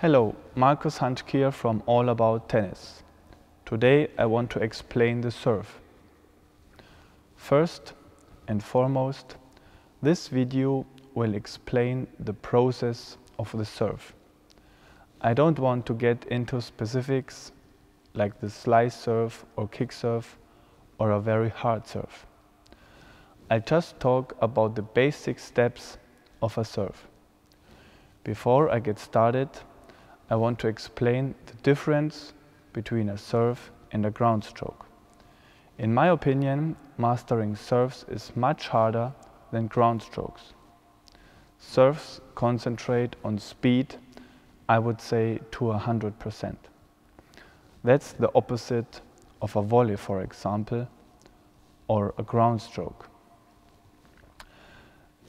Hello, Markus Hantschk here from All About Tennis. Today I want to explain the serve. First and foremost, this video will explain the process of the serve. I don't want to get into specifics like the slice serve or kick serve or a very hard serve. I just talk about the basic steps of a serve. Before I get started, I want to explain the difference between a serve and a ground stroke. In my opinion, mastering serves is much harder than ground strokes. Serves concentrate on speed, I would say to 100%. That's the opposite of a volley, for example, or a ground stroke.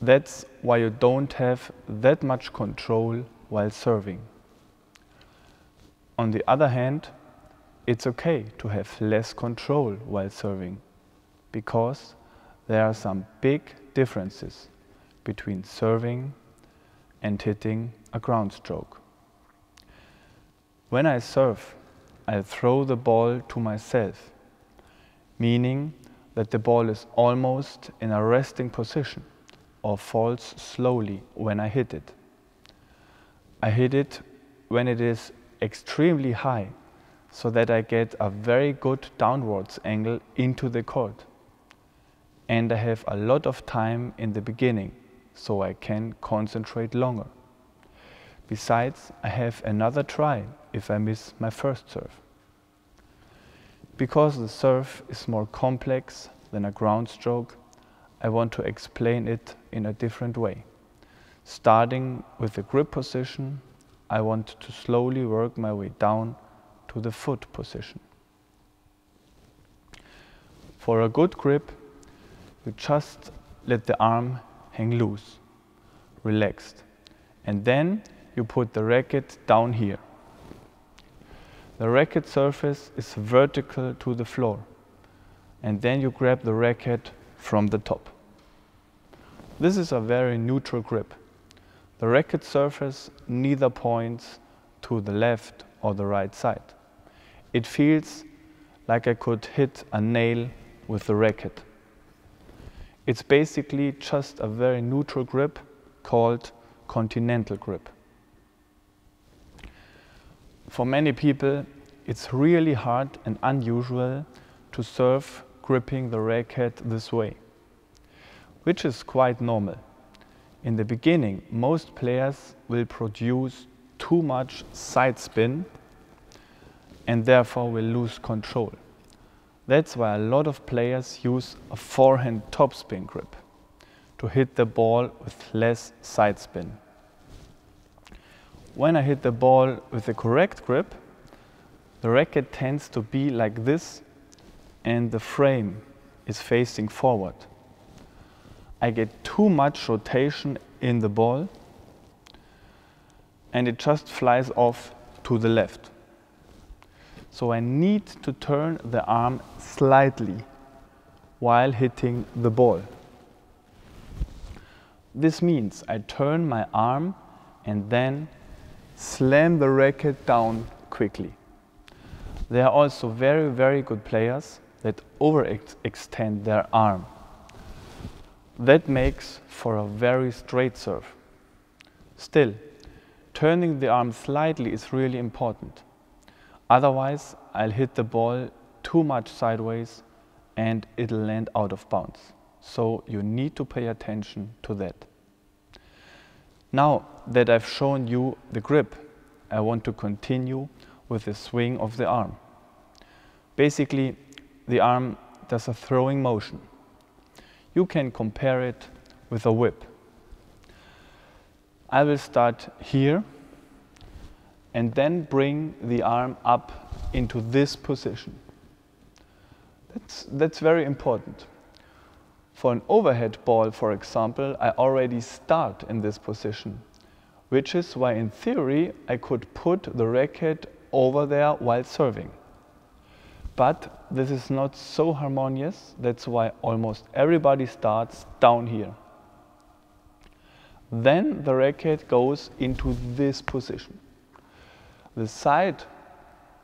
That's why you don't have that much control while serving. On the other hand, it's okay to have less control while serving, because there are some big differences between serving and hitting a ground stroke. When I serve, I throw the ball to myself, meaning that the ball is almost in a resting position or falls slowly when I hit it. I hit it when it is extremely high, so that I get a very good downwards angle into the court. And I have a lot of time in the beginning, so I can concentrate longer. Besides, I have another try if I miss my first serve. Because the serve is more complex than a ground stroke, I want to explain it in a different way. Starting with the grip position, I want to slowly work my way down to the foot position. For a good grip, you just let the arm hang loose, relaxed, and then you put the racket down here. The racket surface is vertical to the floor, and then you grab the racket from the top. This is a very neutral grip. The racket surface neither points to the left or the right side. It feels like I could hit a nail with the racket. It's basically just a very neutral grip called continental grip. For many people, it's really hard and unusual to serve gripping the racket this way, which is quite normal. In the beginning, most players will produce too much side spin and therefore will lose control. That's why a lot of players use a forehand topspin grip to hit the ball with less side spin. When I hit the ball with the correct grip, the racket tends to be like this and the frame is facing forward. I get too much rotation in the ball and it just flies off to the left. So I need to turn the arm slightly while hitting the ball. This means I turn my arm and then slam the racket down quickly. There are also very, very good players that overextend their arm. That makes for a very straight serve. Still, turning the arm slightly is really important. Otherwise, I'll hit the ball too much sideways and it'll land out of bounds. So you need to pay attention to that. Now that I've shown you the grip, I want to continue with the swing of the arm. Basically, the arm does a throwing motion. You can compare it with a whip. I will start here and then bring the arm up into this position. That's very important. For an overhead ball, for example, I already start in this position, which is why in theory I could put the racket over there while serving. But this is not so harmonious, that's why almost everybody starts down here. Then the racket goes into this position. The side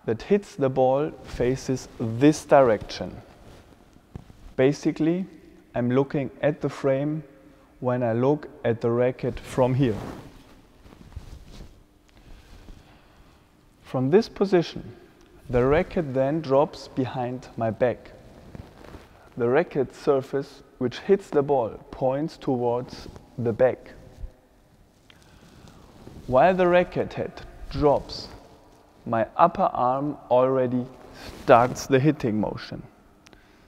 that hits the ball faces this direction. Basically, I'm looking at the frame when I look at the racket from here. From this position, the racket then drops behind my back. The racket surface which hits the ball points towards the back. While the racket head drops, my upper arm already starts the hitting motion.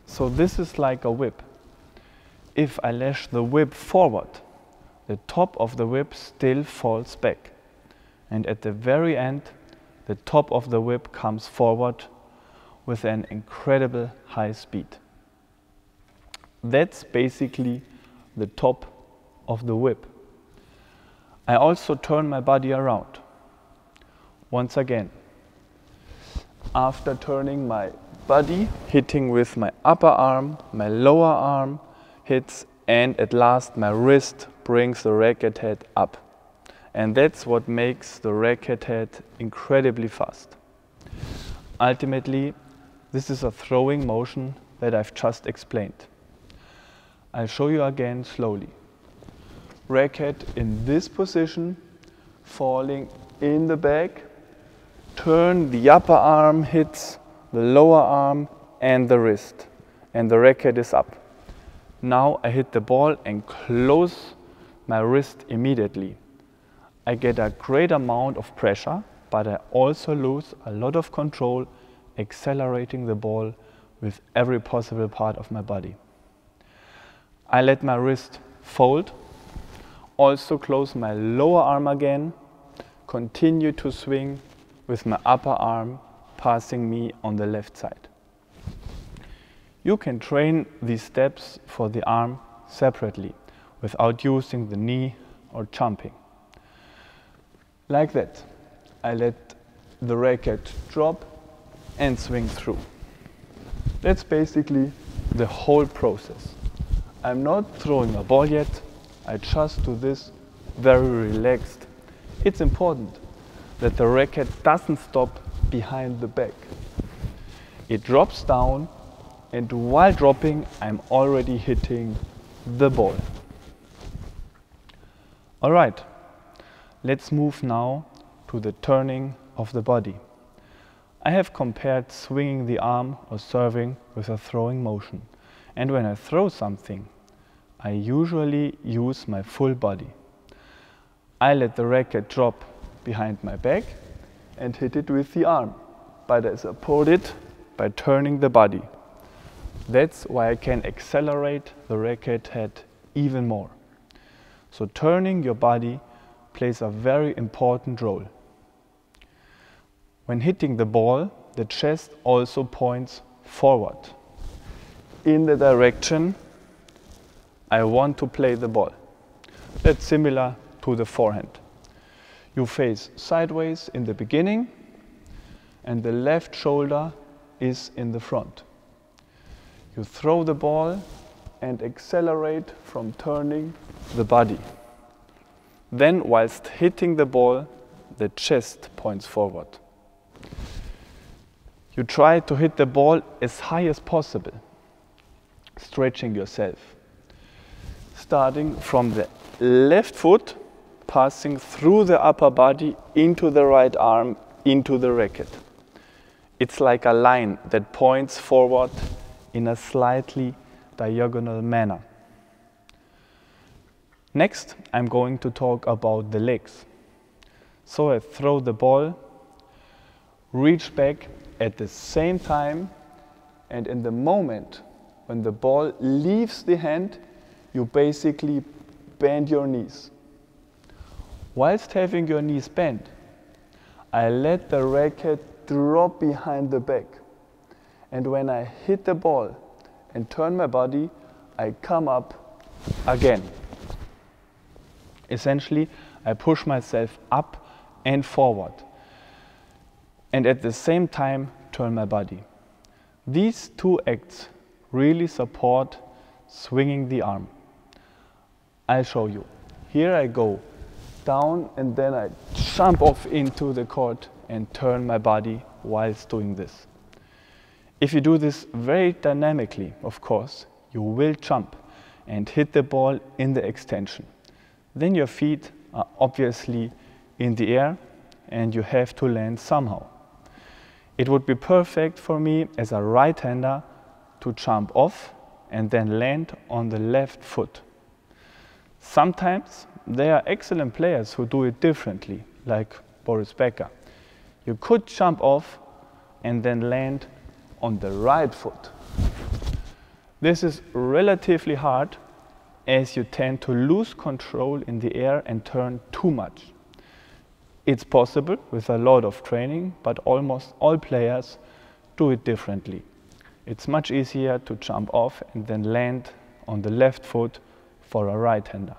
So this is like a whip. If I lash the whip forward, the top of the whip still falls back. And at the very end, the top of the whip comes forward with an incredible high speed. That's basically the top of the whip. I also turn my body around. Once again, after turning my body, hitting with my upper arm, my lower arm hits, and at last my wrist brings the racket head up. And that's what makes the racket head incredibly fast. Ultimately, this is a throwing motion that I've just explained. I'll show you again slowly. Racket in this position, falling in the back, turn, the upper arm hits the lower arm and the wrist, and the racket is up. Now I hit the ball and close my wrist immediately. I get a great amount of pressure, but I also lose a lot of control, accelerating the ball with every possible part of my body. I let my wrist fold, also close my lower arm again, continue to swing with my upper arm passing me on the left side. You can train these steps for the arm separately without using the knee or jumping. Like that, I let the racket drop and swing through. That's basically the whole process. I'm not throwing a ball yet, I just do this very relaxed. It's important that the racket doesn't stop behind the back. It drops down, and while dropping, I'm already hitting the ball. All right, let's move now to the turning of the body. I have compared swinging the arm or serving with a throwing motion. And when I throw something, I usually use my full body. I let the racket drop behind my back and hit it with the arm, but I support it by turning the body. That's why I can accelerate the racket head even more. So turning your body plays a very important role. When hitting the ball, the chest also points forward in the direction I want to play the ball. That's similar to the forehand. You face sideways in the beginning, and the left shoulder is in the front. You throw the ball and accelerate from turning the body. Then, whilst hitting the ball, the chest points forward. You try to hit the ball as high as possible, stretching yourself. Starting from the left foot, passing through the upper body into the right arm, into the racket. It's like a line that points forward in a slightly diagonal manner. Next, I'm going to talk about the legs. So I throw the ball, reach back at the same time, and in the moment when the ball leaves the hand, you basically bend your knees. Whilst having your knees bent, I let the racket drop behind the back. And when I hit the ball and turn my body, I come up again. Essentially, I push myself up and forward. And at the same time, turn my body. These two acts really support swinging the arm. I'll show you. Here I go down, and then I jump off into the court and turn my body whilst doing this. If you do this very dynamically, of course, you will jump and hit the ball in the extension. Then your feet are obviously in the air and you have to land somehow. It would be perfect for me as a right-hander to jump off and then land on the left foot. Sometimes there are excellent players who do it differently, like Boris Becker. You could jump off and then land on the right foot. This is relatively hard as you tend to lose control in the air and turn too much. It's possible with a lot of training, but almost all players do it differently. It's much easier to jump off and then land on the left foot for a right-hander.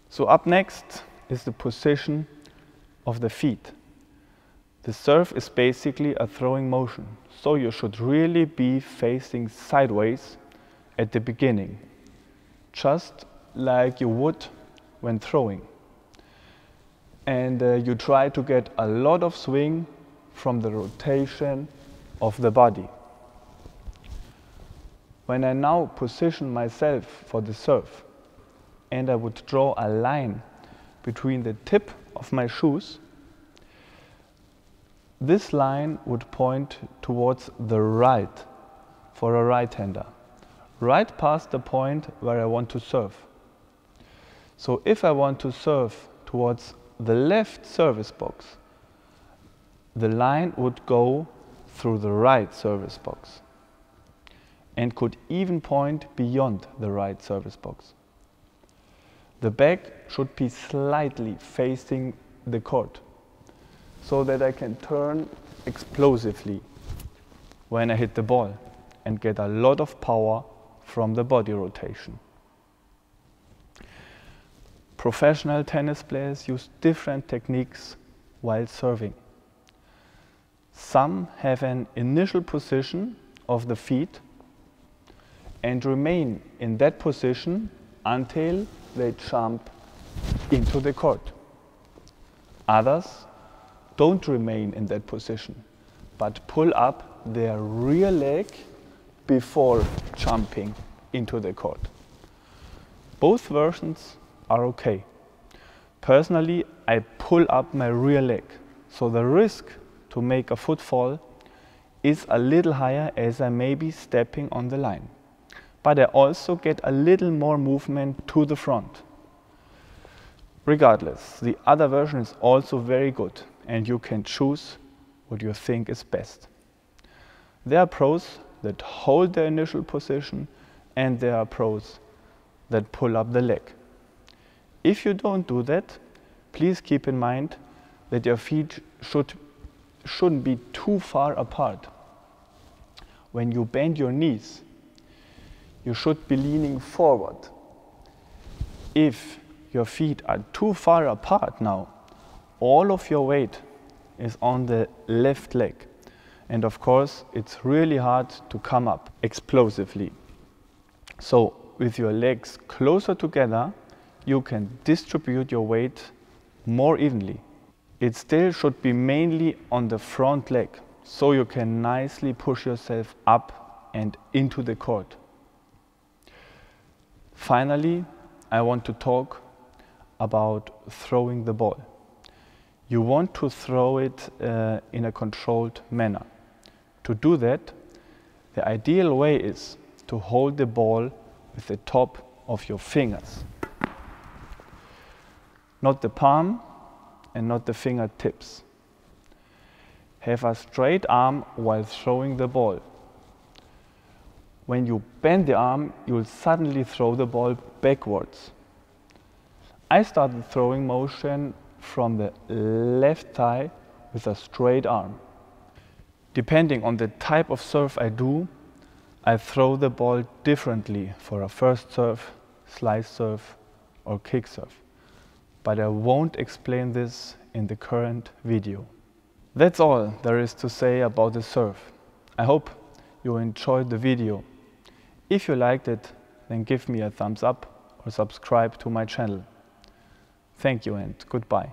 So up next is the position of the feet. The serve is basically a throwing motion, so you should really be facing sideways at the beginning, just like you would when throwing. And you try to get a lot of swing from the rotation of the body. When I now position myself for the serve and I would draw a line between the tip of my shoes, this line would point towards the right for a right-hander, right past the point where I want to serve. So if I want to serve towards the left service box, the line would go through the right service box and could even point beyond the right service box. The back should be slightly facing the court so that I can turn explosively when I hit the ball and get a lot of power from the body rotation. Professional tennis players use different techniques while serving. Some have an initial position of the feet and remain in that position until they jump into the court. Others don't remain in that position, but pull up their rear leg before jumping into the court. Both versions are okay. Personally, I pull up my rear leg, so the risk to make a footfall is a little higher as I may be stepping on the line. But I also get a little more movement to the front. Regardless, the other version is also very good and you can choose what you think is best. There are pros that hold their initial position and there are pros that pull up the leg. If you don't do that, please keep in mind that your feet shouldn't be too far apart. When you bend your knees, you should be leaning forward. If your feet are too far apart now, all of your weight is on the left leg. And of course, it's really hard to come up explosively. So with your legs closer together, you can distribute your weight more evenly. It still should be mainly on the front leg, so you can nicely push yourself up and into the court. Finally, I want to talk about throwing the ball. You want to throw it in a controlled manner. To do that, the ideal way is to hold the ball with the top of your fingers. Not the palm and not the fingertips. Have a straight arm while throwing the ball. When you bend the arm, you will suddenly throw the ball backwards. I start the throwing motion from the left thigh with a straight arm. Depending on the type of serve I do, I throw the ball differently for a first serve, slice serve or kick serve. But I won't explain this in the current video. That's all there is to say about the serve. I hope you enjoyed the video. If you liked it, then give me a thumbs up or subscribe to my channel. Thank you and goodbye.